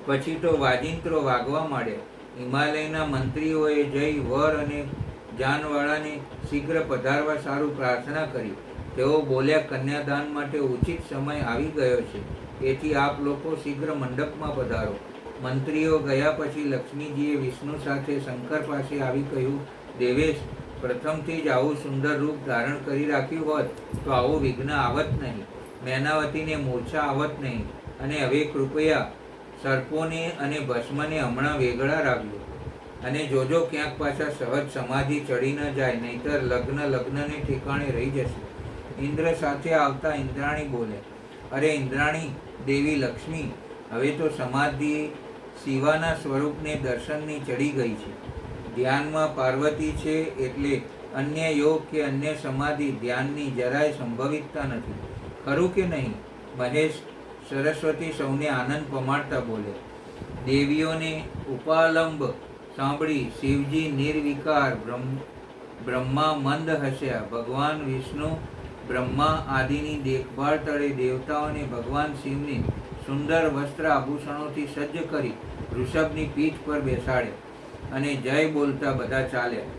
પછી તો વાજિંત્રો વાગવા માંડ્યા. હિમાલયના મંત્રીઓએ જઈ વર અને જાનવાળાને શીઘ્ર પધારવા સારું પ્રાર્થના કરી. તેઓ બોલ્યા, કન્યાદાન માટે ઉચિત સમય આવી ગયો છે, તેથી આપ લોકો શીઘ્ર મંડપમાં પધારો. મંત્રીઓ ગયા પછી લક્ષ્મીજીએ વિષ્ણુ સાથે શંકર પાસે આવી કહ્યું, દેવેશ, પ્રથમથી જ આવું સુંદર રૂપ ધારણ કરી રાખ્યું હોત તો આવું વિઘ્ન આવત નહીં, મેનાવતીને મૂર્છા આવત નહીં, અને હવે કૃપયા સર્પોને અને ભસ્મને હમણાં વેગળા રાખજો, અને જોજો ક્યાંક પાછા સહજ સમાધિ ચડી ન જાય, નહીતર લગ્નને ઠેકાણે રહી જશે. ઇન્દ્ર સાથે આવતા ઇન્દ્રાણી બોલે, અરે ઇન્દ્રાણી દેવી લક્ષ્મી, હવે તો સમાધિ શિવાના સ્વરૂપને દર્શનની ચડી ગઈ છે. ધ્યાનમાં પાર્વતી છે, એટલે અન્ય યોગ કે અન્ય સમાધિ ધ્યાનની જરાય સંભવિતતા નથી. ખરું કે નહીં? મહેશ સરસ્વતી સૌને આનંદ પમાડતા બોલે. દેવીઓને ઉપાલંબ સાંભળી શિવજી નિર્વિકાર, બ્રહ્મા મંદ હસ્યા. ભગવાન વિષ્ણુ બ્રહ્મા આદિની દેખભાળ તળે દેવતાઓને ભગવાન શિવને સુંદર વસ્ત્ર આભૂષણોથી સજ્જ કરી વૃષભની પીઠ પર બેસાડ્યા અને જય બોલતા બધા ચાલ્યા.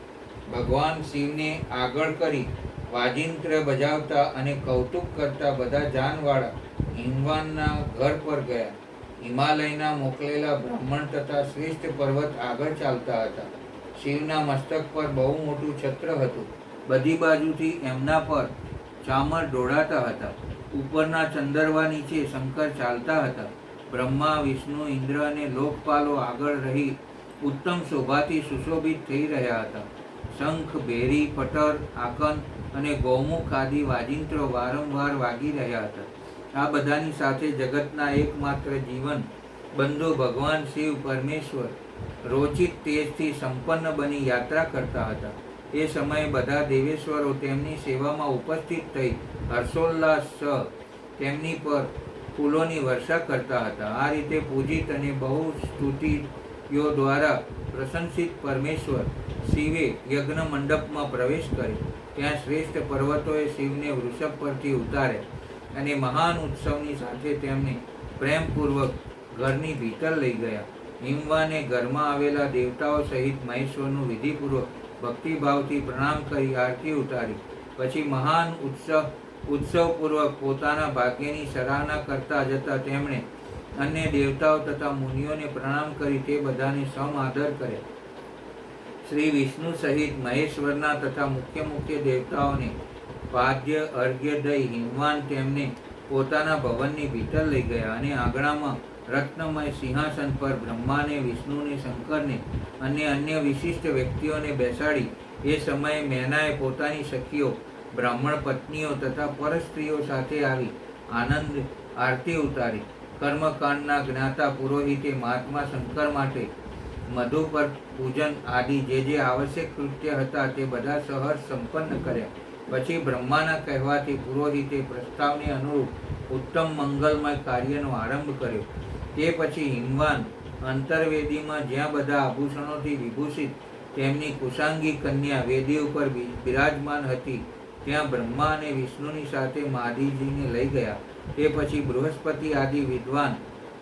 ભગવાન શિવને આગળ કરી વાજિંત્ર બજાવતા અને કૌતુક કરતા બધા જાનવાળા હિમવાનના ઘર પર ગયા. હિમાલયના મોકલેલા બ્રાહ્મણ તથા શ્રેષ્ઠ પર્વત આગળ ચાલતા હતા. શિવના મસ્તક પર બહુ મોટું છત્ર હતું. બધી બાજુથી એમના પર ચામર ઢોળાતા હતા. ઉપરના ચંદરવા નીચે શંકર ચાલતા હતા. બ્રહ્મા, વિષ્ણુ, ઇન્દ્ર અને લોકપાલો આગળ રહી ઉત્તમ શોભાથી સુશોભિત થઈ રહ્યા હતા. શંખ, ભેરી, પટર, આકન અને ગૌમુખ આદિ વાજિંત્રો વારંવાર વાગી રહ્યા હતા. આ બધાની સાથે જગતના એકમાત્ર જીવન બંધુ ભગવાન શિવ પરમેશ્વર રોચિત તેજથી સંપન્ન બની યાત્રા કરતા હતા. એ સમયે બધા દેવેશ્વરો તેમની સેવામાં ઉપસ્થિત થઈ હર્ષોલ્લાસ તેમની પર ફૂલોની વર્ષા કરતા હતા. આ રીતે પૂજિત અને બહુ સ્તુતિઓ દ્વારા પ્રશંસિત પરમેશ્વર શિવે યજ્ઞ મંડપમાં પ્રવેશ કર્યો. ત્યાં શ્રેષ્ઠ પર્વતોએ શિવને વૃષભ પરથી ઉતાર્યા અને મહાન ઉત્સવની સાથે તેમને પ્રેમપૂર્વક ઘરની ભીતર લઈ ગયા. હિમવાને ઘરમાં આવેલા દેવતાઓ સહિત મહેશ્વરનું વિધિપૂર્વક ભક્તિભાવથી પ્રણામ કરી આરતી ઉતારી. પછી મહાન ઉત્સવપૂર્વક પોતાના ભાગ્યની સરાહના કરતા જતા તેમણે અન્ય દેવતાઓ તથા મુનિઓને પ્રણામ કરી તે બધાને સમ આદર કર્યા. શ્રી વિષ્ણુ સહિત મહેશ્વરના તથા મુખ્ય દેવતાઓને પાદ્ય અર્ઘ્ય દઈ હિમવાન તેમને પોતાના ભવનની ભીતર લઈ ગયા અને આંગણામાં રત્નમય સિંહાસન પર બ્રહ્માને, વિષ્ણુને, શંકરને અને અન્ય વિશિષ્ટ વ્યક્તિઓને બેસાડી એ સમયે મેનાએ પોતાની સખીઓ, બ્રાહ્મણ પત્નીઓ તથા પરસ્ત્રીઓ સાથે આવી આનંદ આરતી ઉતારી. કર્મકાંડના જ્ઞાતા પુરોહિતે મહાત્મા શંકર માટે મધુપર્ક પૂજન આદિ જે આવશ્યક કૃત્ય હતા તે બધા સહર્ષ સંપન્ન કર્યા. પછી બ્રહ્માના કહેવાથી પુરોહિતે પ્રસ્તાવને અનુરૂપ ઉત્તમ મંગલમય કાર્યનો આરંભ કર્યો. તે પછી હિમવાન અંતર્વેદીમાં જ્યાં બધા આભૂષણોથી વિભૂષિત તેમની કુશાંગી કન્યા વેદી ઉપર બિરાજમાન હતી ત્યાં બ્રહ્મા અને વિષ્ણુની સાથે મહાદેવજીને લઈ ગયા. તે પછી બૃહસ્પતિ આદિ વિદ્વાન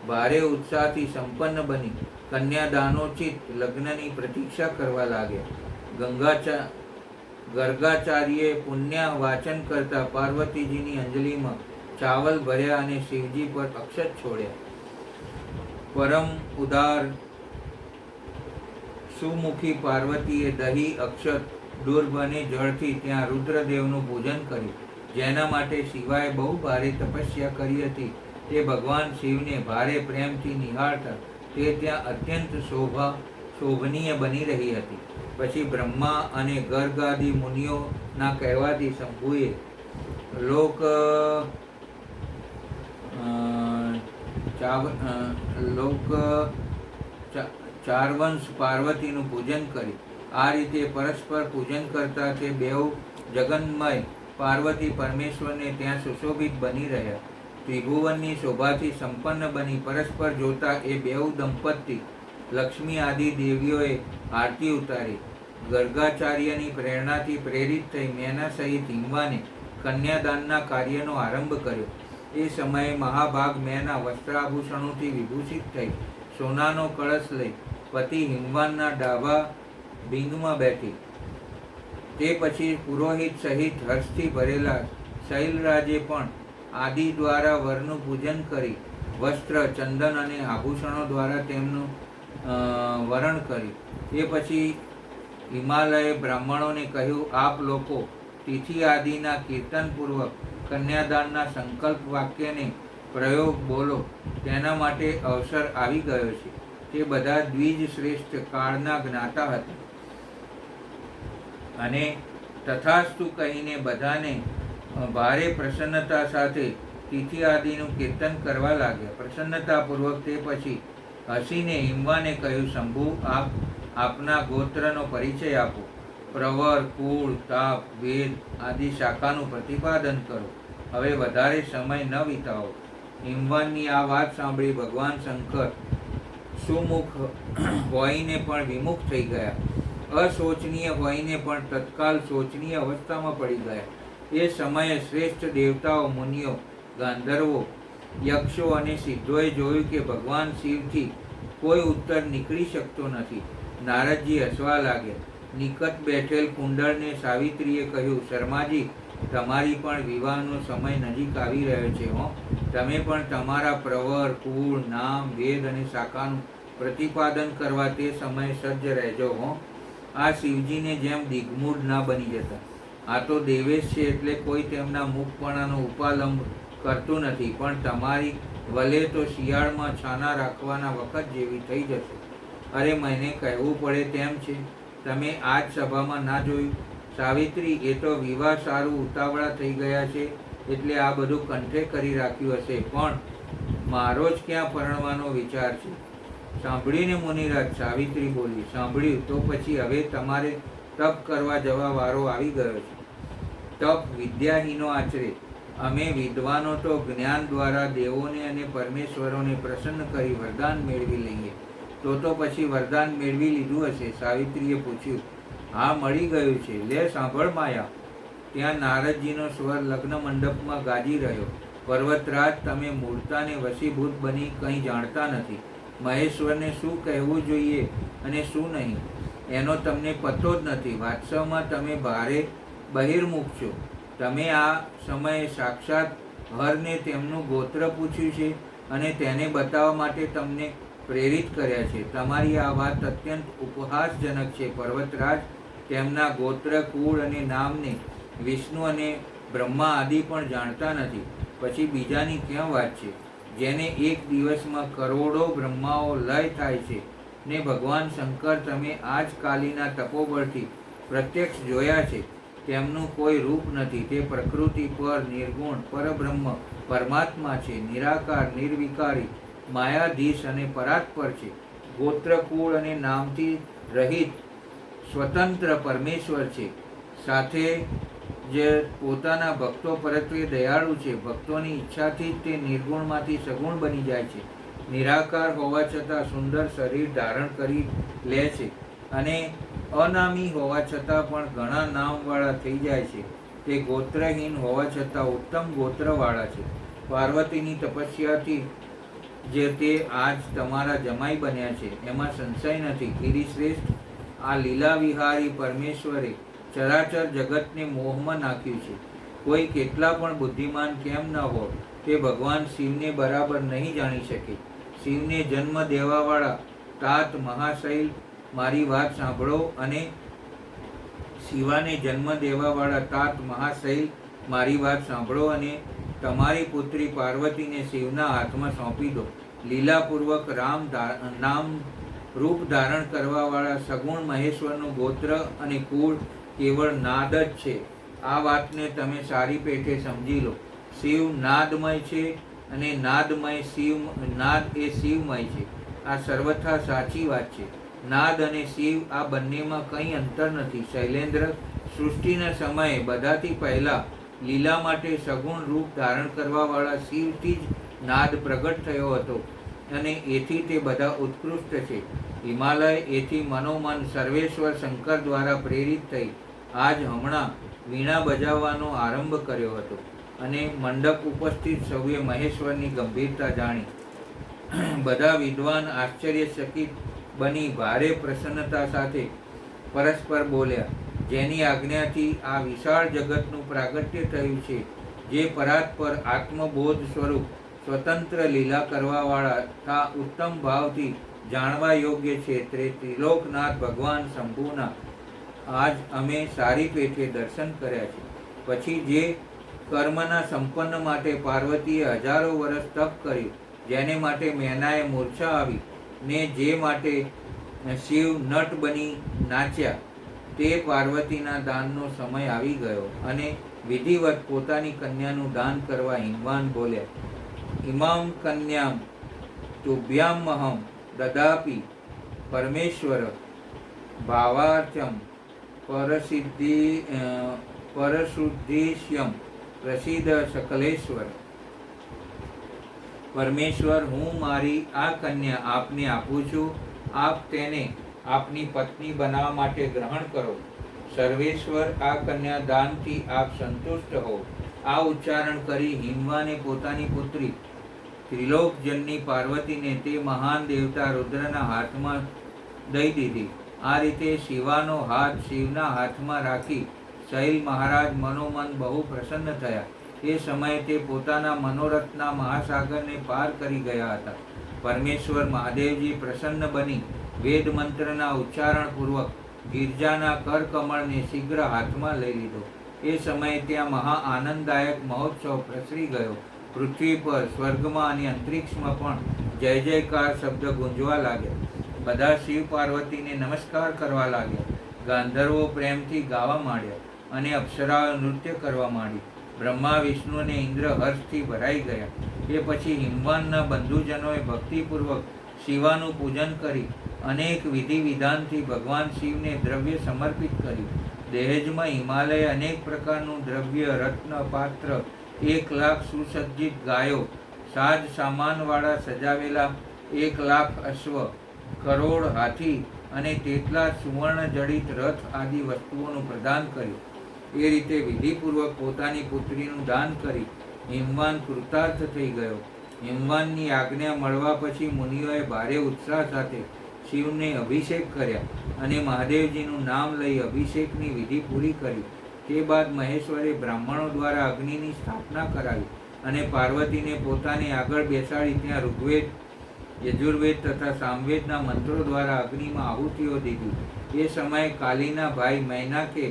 ભારે ઉત્સાહથી સંપન્ન બની કન્યાદાનોચિત લગ્નની પ્રતીક્ષા કરવા લાગ્યા. ગર્ગાચાર્યે પુણ્ય વાચન કરતા પાર્વતીજીની અંજલિમાં ચાવલ ભર્યા અને શિવજી પર અક્ષત છોડ્યા. પરમ ઉદાર સુમુખી પાર્વતીએ દહી, અક્ષત, દુર્ભ અને જળથી ત્યાં રુદ્રદેવનું પૂજન કર્યું. જેના માટે શિવાએ બહુ ભારે તપસ્યા કરી હતી તે ભગવાન શિવને ભારે પ્રેમથી નિહાળતા તે ત્યાં અત્યંત શોભનીય બની રહી હતી. પછી બ્રહ્મા અને ગર્ગાદિ મુનિઓના કહેવાથી શંભુએ ચારવંશ પાર્વતીનું પૂજન કર્યું. આ રીતે પરસ્પર પૂજન કરતા તે બેઉ જગન્મય પાર્વતી પરમેશ્વરને ત્યાં સુશોભિત બની રહ્યા. ત્રિભુવનની શોભાથી સંપન્ન બની પરસ્પર જોતા એ બેઉ દંપતી લક્ષ્મી આદિ દેવીઓએ આરતી ઉતારી. ગર્ગાચાર્યની પ્રેરણાથી પ્રેરિત થઈ મેના સહિત હિમવાને કન્યાદાનના કાર્યનો આરંભ કર્યો. એ સમયે મહાભાગ મેના વસ્ત્રાભૂષણોથી વિભૂષિત થઈ સોનાનો કળશ લઈ પતિ હિમવાનના ડાબા બિંગમાં બેઠી. તે પછી પુરોહિત સહિત હર્ષથી ભરેલા શૈલરાજે પણ આદિ દ્વારા વરનું પૂજન કરી વસ્ત્ર, ચંદન અને આભૂષણો દ્વારા તેમનું વરણ કર્યું. તે પછી હિમાલયે બ્રાહ્મણોને કહ્યું, આપ લોકો તિથિ આદિના કીર્તનપૂર્વક કન્યાદાનના સંકલ્પ વાક્યને પ્રયોગ બોલો. તેના માટે અવસર આવી ગયો છે. તે બધા દ્વિજ શ્રેષ્ઠ કાળના જ્ઞાતા હતા અને તથાસ્તુ કહીને બધાને ભારે પ્રસન્નતા સાથે તિથિ આદિનું કીર્તન કરવા લાગ્યા. પ્રસન્નતાપૂર્વક તે પછી હસીને હિમવાને કહ્યું, શંભુ, આપ આપના ગોત્રનો પરિચય આપો. પ્રવર, કુળ, તાપ, વેદ આદિ શાખાનું પ્રતિપાદન કરો. હવે વધારે સમય ન વિતાવો. હિમવાનની આ વાત સાંભળી ભગવાન શંકર સુમુખ હોઈને પણ વિમુખ થઈ ગયા. અશોચનીય હોઈને પણ તત્કાલ શોચનીય અવસ્થામાં પડી ગયા. એ સમયે શ્રેષ્ઠ દેવતાઓ, મુનિઓ, ગાંધર્વો, યક્ષો અને સિદ્ધોએ જોયું કે ભગવાન શિવથી કોઈ ઉત્તર નીકળી શકતો નથી. નારદજી હસવા લાગ્યા. નિકટ બેઠેલ કુંડળને સાવિત્રીએ કહ્યું, શર્માજી, તમારી પણ વિવાહનો સમય નજીક આવી રહ્યો છે. તમે પણ તમારા પ્રવર, કુળ, નામ, વેદ અને શાખાનું પ્રતિપાદન કરવા તે સમયે સજ્જ રહેજો. આ શિવજીને જેમ દિગ્મૂઢ ના બની જતા. આ તો દેવેશ છે એટલે કોઈ તેમના મુખપણાનો ઉપાલંબ કરતું નથી, પણ તમારી વલે તો શિયાળમાં છાના રાખવાના વખત જેવી થઈ જશે. અરે મને કહેવું પડે તેમ છે, તમે આ જ સભામાં ના જોયું? સાવિત્રી, એ તો વિવાહ સારું ઉતાવળા થઈ ગયા છે એટલે આ બધું કંઠે કરી રાખ્યું હશે, પણ મારો જ ક્યાં પરણવાનો વિચાર છે. સાંભળીને મુનિરાજ, સાવિત્રી બોલી, સાંભળ્યું તો પછી હવે તમારે તપ કરવા જવા વારો આવી ગયો છે. તપ વિદ્યાહીનો આચરે. અમે વિદ્વાનો તો જ્ઞાન દ્વારા દેવોને અને પરમેશ્વરોને પ્રસન્ન કરી વરદાન મેળવી લઈએ. તો પછી વરદાન મેળવી લીધું હશે. સાવિત્રીએ પૂછ્યું. હા, મળી ગયું છે. લે સાંભળ માયા. ત્યાં નારદજીનો સ્વર લગ્ન મંડપમાં ગાજી રહ્યો. પર્વતરાજ, તમે મૂળતાને વશીભૂત બની કંઈ જાણતા નથી. મહેશ્વરને શું કહેવું જોઈએ અને શું નહીં એનો તમને પતો જ નથી. વાત્સવમાં તમે ભારે બહિર્મુખ છો. તમે આ સમયે સાક્ષાત હરને તેમનું ગોત્ર પૂછ્યું છે અને તેને બતાવવા માટે તમને પ્રેરિત કર્યા છે. તમારી આ વાત અત્યંત ઉપહાસજનક છે. પર્વતરાજ, તેમના ગોત્ર, કુળ અને નામને વિષ્ણુ અને બ્રહ્મા આદિ પણ જાણતા નથી. પછી બીજાની ક્યાં વાત છે? જેને એક દિવસમાં કરોડો બ્રહ્માઓ લય થાય છે ને ભગવાન શંકર તમે આજ કાલીના તપોબળથી પ્રત્યક્ષ જોયા છે. તેમનું કોઈ રૂપ નથી. તે પ્રકૃતિ પર નિર્ગુણ પરબ્રહ્મ પરમાત્મા છે. નિરાકાર, નિર્વિકારી, માયાધીશ અને પરાત્પર છે. ગોત્ર, કુળ અને નામથી રહિત સ્વતંત્ર પરમેશ્વર છે. સાથે જે પોતાના ભક્તો પ્રત્યે દયાળુ છે. ભક્તોની ઈચ્છાથી જ તે નિર્ગુણમાંથી સગુણ બની જાય છે. નિરાકાર હોવા છતાં સુંદર શરીર ધારણ કરી લે છે અને અનામી હોવા છતાં પણ ઘણા નામવાળા થઈ જાય છે. તે ગોત્રહીન હોવા છતાં ઉત્તમ ગોત્રવાળા છે. પાર્વતીની તપસ્યાથી જે તે આજ તમારા જમાઈ બન્યા છે એમાં સંશય નથી. ગિરિશ્રેષ્ઠ, આ લીલા વિહારી પરમેશ્વરે ચરાચર જગતને મોહમાં નાખ્યું છે. કોઈ કેટલા પણ બુદ્ધિમાન કેમ ન હોય, તે ભગવાન શિવને બરાબર નહીં જાણી શકે. શિવને જન્મ દેવાવાળા તાત મહાશૈલ, મારી વાત સાંભળો. અને શિવાને જન્મ દેવાવાળા તાત મહાશૈલ, મારી વાત સાંભળો અને તમારી પુત્રી પાર્વતીને શિવના હાથમાં સોંપી દો. લીલાપૂર્વક નામ રૂપ ધારણ કરવાવાળા સગુણ મહેશ્વરનું ગોત્ર અને કુળ કેવળ નાદ જ છે. આ વાતને તમે સારી પેઠે સમજી લો. શિવ નાદમય છે અને નાદમય શિવ, નાદ એ શિવમય છે. આ સર્વથા સાચી વાત છે. નાદ અને શિવ આ બંનેમાં કંઈ અંતર નથી. શૈલેન્દ્ર, સૃષ્ટિના સમયે બધાથી પહેલા લીલા માટે સગુણ રૂપ ધારણ કરવાવાળા શિવથી જ નાદ પ્રગટ થયો હતો અને એથી તે બધા ઉત્કૃષ્ટ છે. હિમાલય એથી મનોમન સર્વેશ્વર શંકર દ્વારા પ્રેરિત થઈ આજ હમણાં વીણા બજાવવાનો આરંભ કર્યો હતો અને મંડપ ઉપસ્થિત સૌએ મહેશ્વરની ગંભીરતા જાણી. બધા વિદ્વાન આશ્ચર્યચકિત બની ભારે પ્રસન્નતા સાથે પરસ્પર બોલ્યા, જેની આજ્ઞાથી આ વિશાળ જગતનું પ્રાગટ્ય થયું છે, જે પરાત્પર આત્મબોધ સ્વરૂપ સ્વતંત્ર લીલા કરવાવાળા તથા ઉત્તમ ભાવથી જાણવા યોગ્ય છે, તે ત્રિલોકનાથ ભગવાન શંભુના આજ અમે સારી પેઠે દર્શન કર્યા છે. પછી જે કર્મના સંપન્ન માટે પાર્વતીએ હજારો વર્ષ તપ કર્યું, જેને માટે મેનાએ મૂર્છા આવી ને જે માટે શિવ નટ બની નાચ્યા, તે પાર્વતીના દાનનો સમય આવી ગયો અને વિધિવત પોતાની કન્યાનું દાન કરવા હિમવાન બોલ્યા, ઇમામ કન્યામ તુભ્યામહમ દદાપી પરમેશ્વર ભાવાર્થમ પરસિદ્ધિ પરશુદ્ધિશ્યમ પ્રસિદ્ધ સકલેશ્વર. પરમેશ્વર, હું મારી આ કન્યા આપને આપું છું. આપ તેને આપની પત્ની બનાવવા માટે ગ્રહણ કરો. સર્વેશ્વર, આ કન્યા દાનથી આપ સંતુષ્ટ હો. આ ઉચ્ચારણ કરી હિમવાને પોતાની પુત્રી ત્રિલોકજનની પાર્વતીને તે મહાન દેવતા રુદ્રના હાથમાં દઈ દીધી. આ રીતે શિવાનો હાથ શિવના હાથમાં રાખી શૈલ મહારાજ મનોમન બહુ પ્રસન્ન થયા. એ સમયે તે પોતાના મનોરથના મહાસાગરને પાર કરી ગયા હતા. પરમેશ્વર મહાદેવજી પ્રસન્ન બની વેદ મંત્રના ઉચ્ચારણ પૂર્વક ગિરજાના કરકમળને શીઘ્ર હાથમાં લઈ લીધો. એ સમયે ત્યાં મહા આનંદદાયક મહોત્સવ પ્રસરી ગયો. પૃથ્વી પર, સ્વર્ગમાં અને અંતરિક્ષમાં પણ જય જયકાર શબ્દ ગુંજવા લાગ્યા. બધા શિવ પાર્વતીને નમસ્કાર કરવા લાગ્યા. ગાંધર્વો પ્રેમથી ગાવા માંડ્યા અને અપ્સરાઓ નૃત્ય કરવા માંડી. બ્રહ્મા, વિષ્ણુ અને ઇન્દ્ર હર્ષથી ભરાઈ ગયા. એ પછી હિમવાનના બંધુજનોએ ભક્તિપૂર્વક શિવાનું પૂજન કરી અનેક વિધિ વિધાનથી ભગવાન શિવને દ્રવ્ય સમર્પિત કર્યું. દહેજમાં હિમાલય અનેક પ્રકારનું દ્રવ્ય, રત્ન, પાત્ર, 1,00,000 સુસજ્જિત ગાયો, સાજ સામાનવાળા સજાવેલા 1,00,000 અશ્વ, કરોડ હાથી અને તેટલા સુવર્ણ જડિત રથ આદિ વસ્તુઓનું પ્રદાન કર્યું. એ રીતે વિધિપૂર્વક પોતાની પુત્રીનું દાન કરી હિમવાન કૃતાર્થ થઈ ગયો. હિમવાનની આજ્ઞા મળવા પછી મુનિઓએ ભારે ઉત્સાહ સાથે શિવને અભિષેક કર્યા અને મહાદેવજીનું નામ લઈ અભિષેકની વિધિ પૂરી કરી. તે બાદ મહેશ્વરે બ્રાહ્મણો દ્વારા અગ્નિની સ્થાપના કરાવી અને પાર્વતીને પોતાને આગળ બેસાડી ત્યાં ઋગ્વેદ, યજુર્વેદ તથા સામવેદના મંત્રો દ્વારા અગ્નિમાં આહુતિઓ દીધી. એ સમયે કાલીના ભાઈ મૈનાકે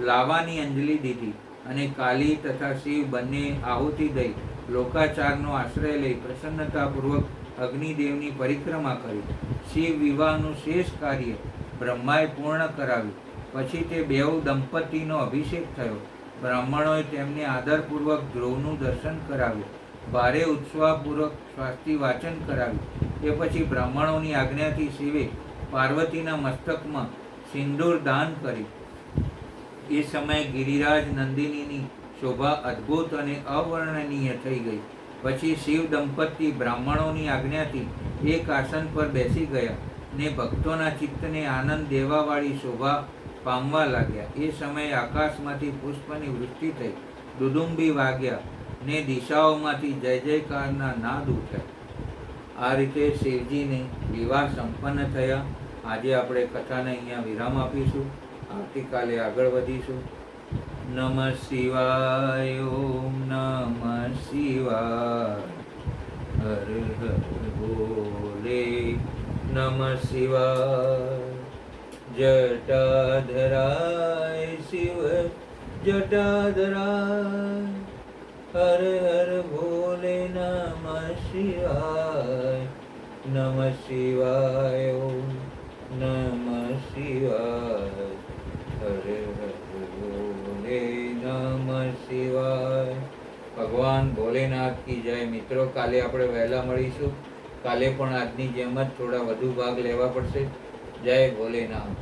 લાવાની અંજલિ દીધી અને કાલી તથા શિવ બંને આહુતિ દઈ લોકાચારનો આશ્રય લઈ પ્રસન્નતાપૂર્વક અગ્નિદેવની પરિક્રમા કરી. શિવ વિવાહનું શેષ કાર્ય બ્રહ્માએ પૂર્ણ કરાવ્યું. પછી તે બેઉ દંપતીનો અભિષેક થયો. બ્રાહ્મણોએ તેમને આદરપૂર્વક ધ્રુવનું દર્શન કરાવ્યું. ભારે ઉત્સાહપૂર્વક સ્વાસ્તિ વાચન કરાવ્યું. તે પછી બ્રાહ્મણોની આજ્ઞાથી શિવે પાર્વતીના મસ્તકમાં સિંદૂર દાન કરી. એ સમયે ગિરિરાજ નંદિનીની શોભા અદ્ભુત અને અવર્ણનીય થઈ ગઈ. પછી શિવ દંપતી બ્રાહ્મણોની આજ્ઞાથી એક આસન પર બેસી ગયા ને ભક્તોના ચિત્તને આનંદ દેવાવાળી શોભા પામવા લાગ્યા. એ સમયે આકાશમાંથી પુષ્પની વૃષ્ટિ થઈ, દુદુંબી વાગ્યા ને દિશાઓમાંથી જય જયકારના નાદ ઉઠ્યા. આ રીતે શિવજીને વિવાહ સંપન્ન થયા. આજે આપણે કથાને અહીંયા વિરામ આપીશું. આવતીકાલે આગળ વધીશું. નમઃ શિવાય. ઓમ નમઃ શિવાય. હર હર બોલે. નમઃ શિવાય. જટાધરાય શિવ જટાધરાય. હર હર ભોલે. નમઃ શિવાય. નમઃ શિવાય. ઓમ નમઃ શિવાય. હર હર ભોલે. નમઃ શિવાય. ભગવાન ભોલેનાથ કી જય. મિત્રો, કાલે આપણે વહેલા મળીશું. કાલે પણ આજની જેમ જ થોડા વધુ ભાગ લેવા પડશે. જય ભોલેનાથ.